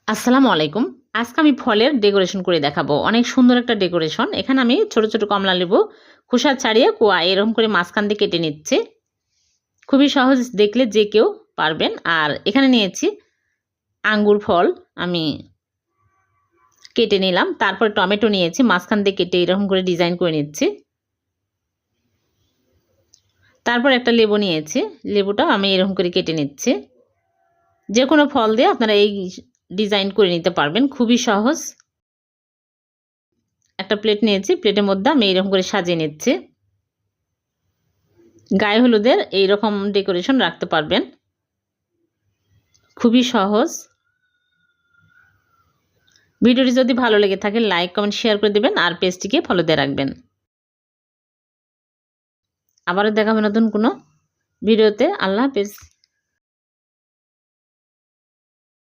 আসসালামু আলাইকুম। আজকে আমি ফলের ডেকোরেশন করে দেখাবো। অনেক সুন্দর একটা ডেকোরেশন। এখানে আমি ছোট, ছোট কমলা লেবু খোসা ছাড়িয়ে কোয়া এরকম করে মাঝখান দিয়ে কেটে নিচ্ছি। খুবই সহজ, দেখলে যে কেউ পারবেন। আর এখানে নিয়েছি আঙ্গুর ফল, আমি কেটে নিলাম। তারপর টমেটো নিয়েছি, মাঝখান দিয়ে কেটে এরকম করে ডিজাইন করে নিচ্ছি। তারপর একটা লেবু নিয়েছি, লেবুটাও আমি এরকম করে কেটে নিচ্ছি। যে কোনো ফল দিয়ে আপনারা এই ডিজাইন করে নিতে পারবেন, খুবই সহজ। একটা প্লেট নিয়েছি, প্লেটের মধ্যে আমি এরকম করে সাজিয়ে নিচ্ছি। গায়ে হলুদের এইরকম ডেকোরেশন রাখতে পারবেন, খুবই সহজ। ভিডিওটি যদি ভালো লেগে থাকে লাইক কমেন্ট শেয়ার করে দেবেন আর পেজটিকে ফলো দিয়ে রাখবেন। আবারও দেখাবো নতুন কোনো ভিডিওতে। আল্লাহ হাফেজ।